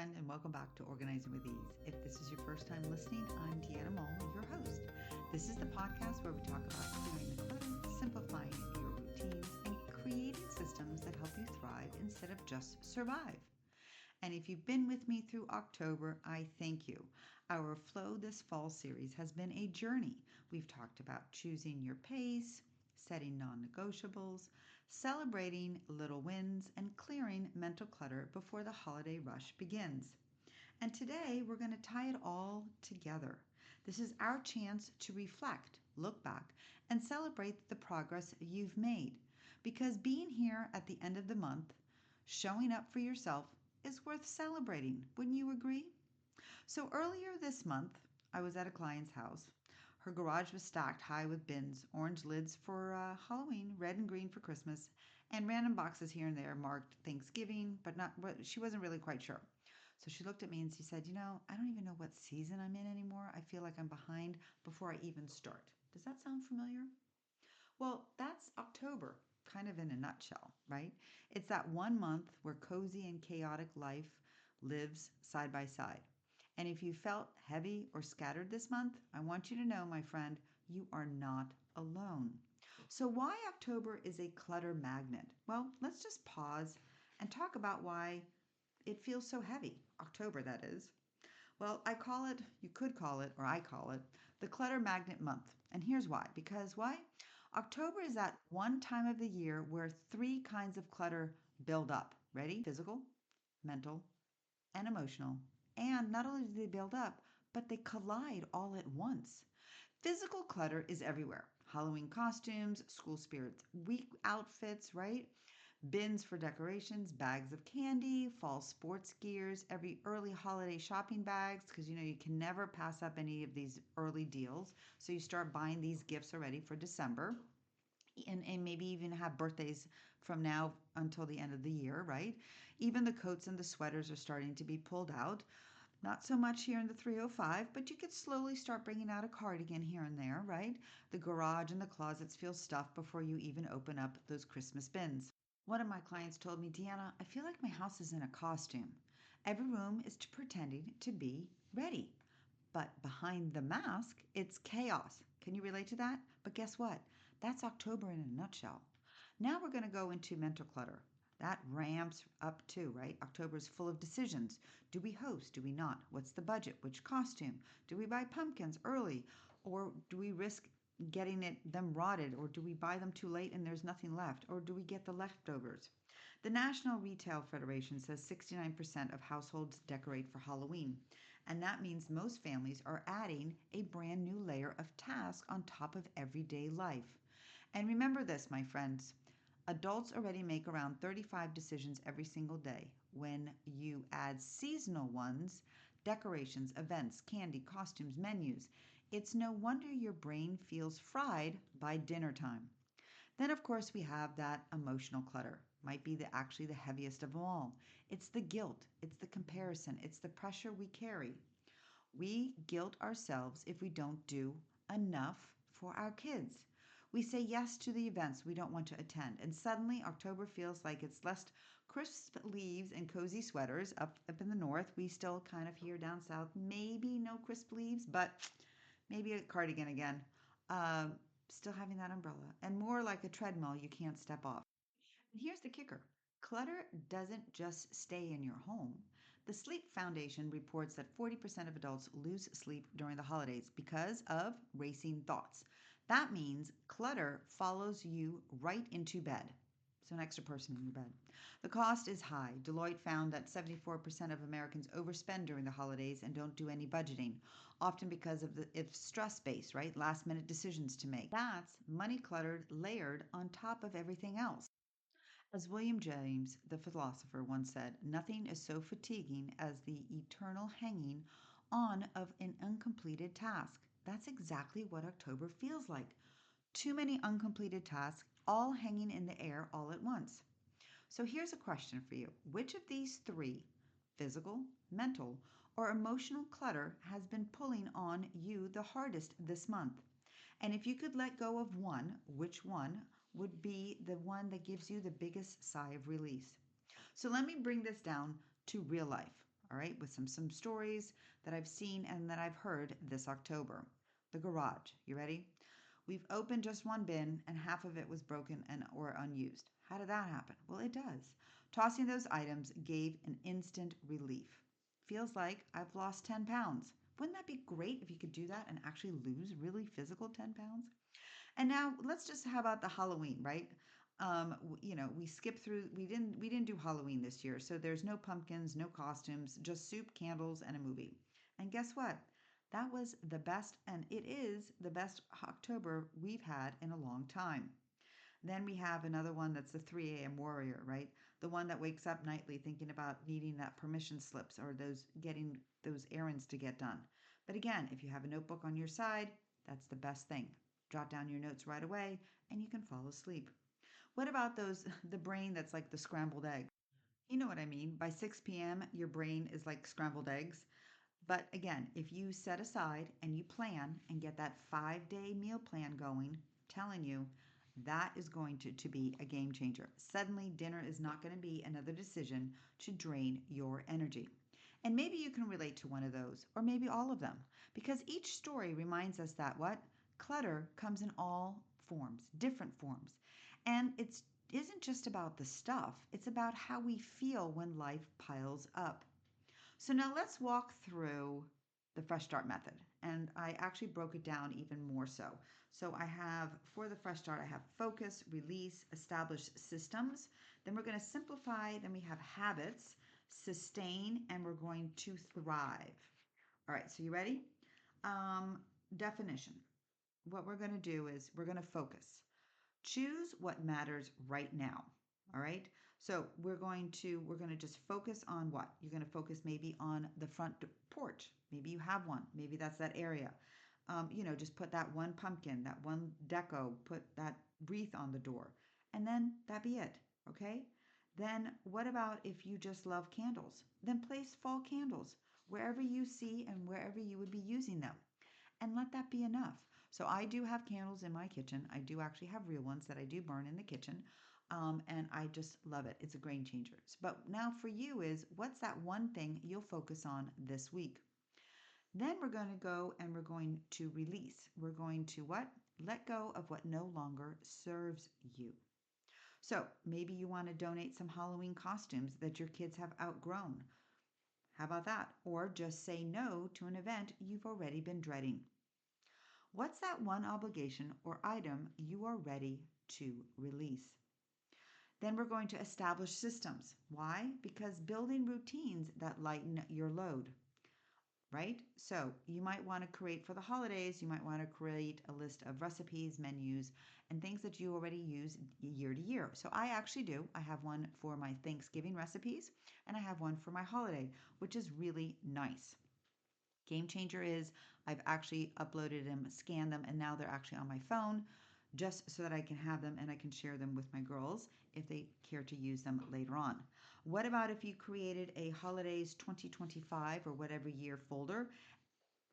friend, and welcome back to Organizing with Ease. If this is your first time listening, I'm Deanna Mull, your host. This is the podcast where we talk about clearing the clutter, simplifying your routines, and creating systems that help you thrive instead of just survive. And if you've been with me through October, I thank you. Our Flow This Fall series has been a journey. We've talked about choosing your pace, setting non-negotiables, celebrating little wins, and clearing mental clutter before the holiday rush begins. And today we're going to tie it all together. This is our chance to reflect, look back, and celebrate the progress you've made. Because being here at the end of the month, showing up for yourself, is worth celebrating. Wouldn't you agree? So earlier this month, I was at a client's house. Her garage was stacked high with bins, orange lids for Halloween, red and green for Christmas, and random boxes here and there marked Thanksgiving, but she wasn't really quite sure. So she looked at me and she said, I don't even know what season I'm in anymore. I feel like I'm behind before I even start. Does that sound familiar? Well, that's October, kind of in a nutshell, right? It's that 1 month where cozy and chaotic life lives side by side. And if you felt heavy or scattered this month, I want you to know, my friend, you are not alone. So, why October is a clutter magnet? Well, let's just pause and talk about why it feels so heavy. October, that is. Well, you could call it, or I call it, the Clutter Magnet Month. And here's why. Because why? October is that one time of the year where three kinds of clutter build up. Ready? Physical, mental, and emotional. And not only do they build up, but they collide all at once. Physical clutter is everywhere. Halloween costumes, school spirits week outfits, right? Bins for decorations, bags of candy, fall sports gears, every early holiday shopping bags, because you can never pass up any of these early deals. So you start buying these gifts already for December. And maybe even have birthdays from now until the end of the year, right? Even the coats and the sweaters are starting to be pulled out. Not so much here in the 305, but you could slowly start bringing out a cardigan here and there, right? The garage and the closets feel stuffed before you even open up those Christmas bins. One of my clients told me, Deanna, I feel like my house is in a costume. Every room is pretending to be ready. But behind the mask, it's chaos. Can you relate to that? But guess what? That's October in a nutshell. Now we're going to go into mental clutter. That ramps up too, right? October is full of decisions. Do we host? Do we not? What's the budget? Which costume? Do we buy pumpkins early? Or do we risk getting them rotted? Or do we buy them too late and there's nothing left? Or do we get the leftovers? The National Retail Federation says 69% of households decorate for Halloween. And that means most families are adding a brand new layer of task on top of everyday life. And remember this, my friends. Adults already make around 35 decisions every single day. When you add seasonal ones, decorations, events, candy, costumes, menus, it's no wonder your brain feels fried by dinner time. Then, of course, we have that emotional clutter. Might be actually the heaviest of them all. It's the guilt, it's the comparison, it's the pressure we carry. We guilt ourselves if we don't do enough for our kids. We say yes to the events we don't want to attend, and suddenly October feels like it's less crisp leaves and cozy sweaters up in the north. We still kind of here down south, maybe no crisp leaves, but maybe a cardigan again. Still having that umbrella, and more like a treadmill you can't step off. And here's the kicker. Clutter doesn't just stay in your home. The Sleep Foundation reports that 40% of adults lose sleep during the holidays because of racing thoughts. That means clutter follows you right into bed. So, an extra person in your bed. The cost is high. Deloitte found that 74% of Americans overspend during the holidays and don't do any budgeting, often because of it's stress based, right? Last minute decisions to make. That's money cluttered layered on top of everything else. As William James, the philosopher, once said, nothing is so fatiguing as the eternal hanging on of an uncompleted task. That's exactly what October feels like. Too many uncompleted tasks, all hanging in the air all at once. So here's a question for you. Which of these three, physical, mental, or emotional clutter, has been pulling on you the hardest this month? And if you could let go of one, which one would be the one that gives you the biggest sigh of release? So let me bring this down to real life. all right, with some stories that I've seen and that I've heard this October. The garage. You ready? We've opened just one bin and half of it was broken and or unused. How did that happen? Well, it does. Tossing those items gave an instant relief. Feels like I've lost 10 pounds. Wouldn't that be great if you could do that and actually lose really physical 10 pounds? And now let's just how about the Halloween, right? We skipped through. We didn't do Halloween this year, so there's no pumpkins, no costumes, just soup, candles, and a movie. And guess what? That was the best, and it is the best October we've had in a long time. Then we have another one that's the 3 a.m. warrior, right? The one that wakes up nightly thinking about needing that permission slips or those getting those errands to get done. But again, if you have a notebook on your side, that's the best thing. Jot down your notes right away and you can fall asleep. What about those the brain that's like the scrambled egg? You know what I mean? By 6 p.m., your brain is like scrambled eggs. But again, if you set aside and you plan and get that 5 day meal plan going, telling you that is going to be a game changer. Suddenly, dinner is not going to be another decision to drain your energy. And maybe you can relate to one of those, or maybe all of them, because each story reminds us that what? Clutter comes in all forms, different forms. And it isn't just about the stuff, it's about how we feel when life piles up. So now let's walk through the fresh start method. And I actually broke it down even more so. So I have, for the fresh start, I have focus, release, establish systems. Then we're going to simplify. Then we have habits, sustain, and we're going to thrive. All right, so you ready? Definition. What we're going to do is we're going to focus. Choose what matters right now. All right. So we're going to just focus on what? You're going to focus maybe on the front porch. Maybe you have one. Maybe that's that area. Just put that one pumpkin, that one deco, put that wreath on the door, and then that be it. Okay. Then what about if you just love candles? Then place fall candles wherever you see and wherever you would be using them, and let that be enough. So I do have candles in my kitchen. I do actually have real ones that I do burn in the kitchen. And I just love it. It's a game changer. But now for you is what's that one thing you'll focus on this week? Then we're going to go and we're going to release. We're going to what? Let go of what no longer serves you. So maybe you want to donate some Halloween costumes that your kids have outgrown. How about that? Or just say no to an event you've already been dreading. What's that one obligation or item you are ready to release? Then we're going to establish systems. Why? Because building routines that lighten your load, right? So you might want to create for the holidays, you might want to create a list of recipes, menus, and things that you already use year to year. So I actually do. I have one for my Thanksgiving recipes and I have one for my holiday, which is really nice. Game changer is I've actually uploaded them, scanned them, and now they're actually on my phone just so that I can have them and I can share them with my girls if they care to use them later on. What about if you created a holidays 2025 or whatever year folder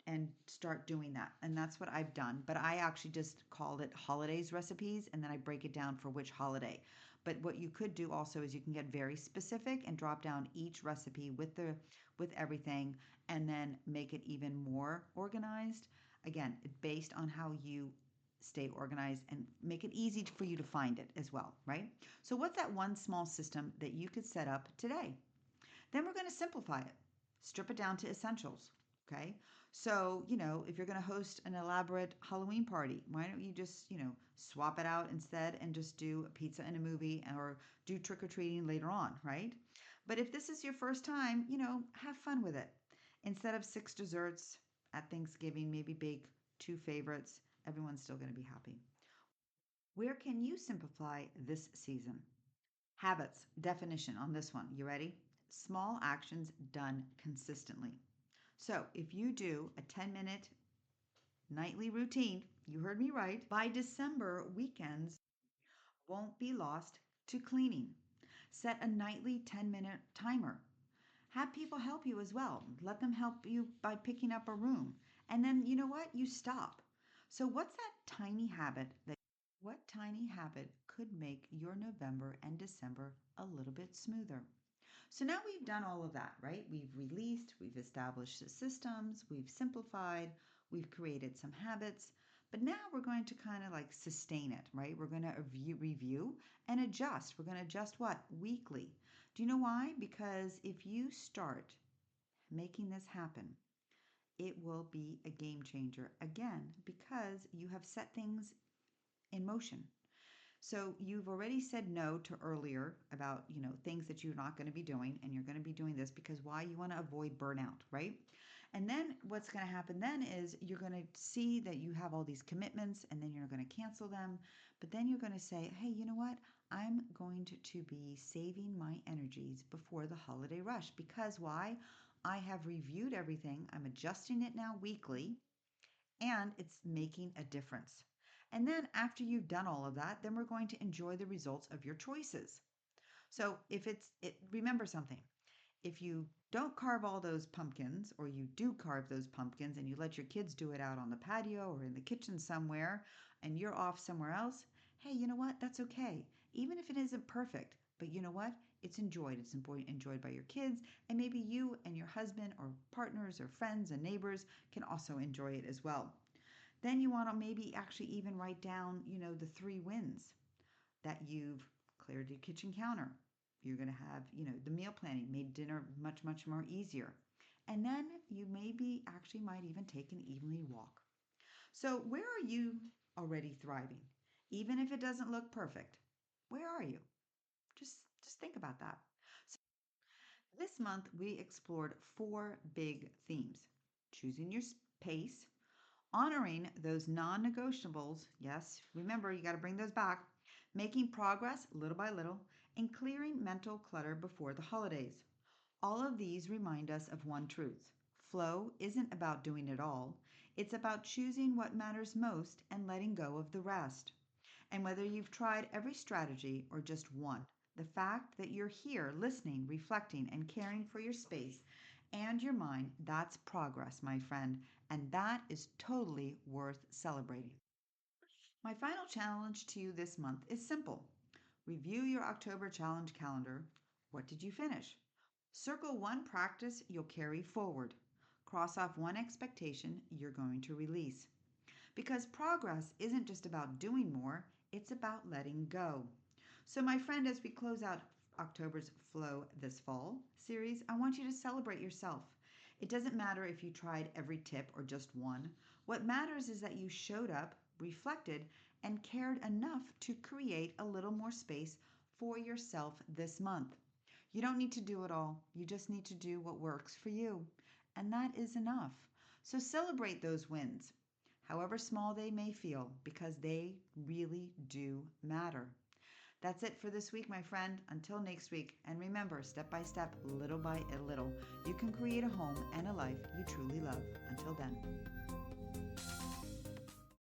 and start doing that? And that's what I've done. But I actually just called it holidays recipes and then I break it down for which holiday. But what you could do also is you can get very specific and drop down each recipe with everything and then make it even more organized. Again, based on how you stay organized and make it easy for you to find it as well, right? So what's that one small system that you could set up today? Then we're going to simplify it, strip it down to essentials. Okay. So, if you're going to host an elaborate Halloween party, why don't you just, swap it out instead and just do a pizza and a movie or do trick or treating later on, right? But if this is your first time, have fun with it. Instead of 6 desserts at Thanksgiving, maybe bake 2 favorites. Everyone's still going to be happy. Where can you simplify this season? Habits, definition on this one. You ready? Small actions done consistently. So if you do a 10-minute nightly routine, you heard me right, by December, weekends won't be lost to cleaning. Set a nightly 10-minute timer. Have people help you as well. Let them help you by picking up a room. And then you know what? You stop. So what tiny habit could make your November and December a little bit smoother? So now we've done all of that, right? We've released, we've established the systems, we've simplified, we've created some habits. But now we're going to kind of like sustain it, right? We're going to review and adjust. We're going to adjust what? Weekly. Do you know why? Because if you start making this happen, it will be a game changer again because you have set things in motion. So you've already said no to earlier about, things that you're not going to be doing, and you're going to be doing this because why? You want to avoid burnout, right? And then what's going to happen then is you're going to see that you have all these commitments and then you're going to cancel them. But then you're going to say, hey, you know what? I'm going to be saving my energies before the holiday rush because why? I have reviewed everything. I'm adjusting it now weekly and it's making a difference. And then after you've done all of that, then we're going to enjoy the results of your choices. So remember something. If you don't carve all those pumpkins, or you do carve those pumpkins and you let your kids do it out on the patio or in the kitchen somewhere, and you're off somewhere else, hey, you know what? That's okay. Even if it isn't perfect, but you know what? It's enjoyed. It's enjoyed by your kids, and maybe you and your husband or partners or friends and neighbors can also enjoy it as well. Then you want to maybe actually even write down, the 3 wins that you've cleared your kitchen counter. You're going to have, the meal planning made dinner much, much more easier. And then you maybe actually might even take an evening walk. So, where are you already thriving? Even if it doesn't look perfect, where are you? Just think about that. So, this month we explored 4 big themes: choosing your pace, honoring those non negotiables. Yes, remember, you got to bring those back. Making progress little by little, and clearing mental clutter before the holidays. All of these remind us of one truth: flow isn't about doing it all, it's about choosing what matters most and letting go of the rest. And whether you've tried every strategy or just one, the fact that you're here listening, reflecting, and caring for your space and your mind, that's progress, my friend. And that is totally worth celebrating. My final challenge to you this month is simple. Review your October challenge calendar. What did you finish? Circle one practice you'll carry forward. Cross off one expectation you're going to release. Because progress isn't just about doing more, it's about letting go. So, my friend, as we close out October's Flow This Fall series, I want you to celebrate yourself. It doesn't matter if you tried every tip or just one. What matters is that you showed up, reflected, and cared enough to create a little more space for yourself this month. You don't need to do it all, you just need to do what works for you. And that is enough. So celebrate those wins, however small they may feel, because they really do matter. That's it for this week, my friend. Until next week, and remember, step by step, little by little, you can create a home and a life you truly love. Until then.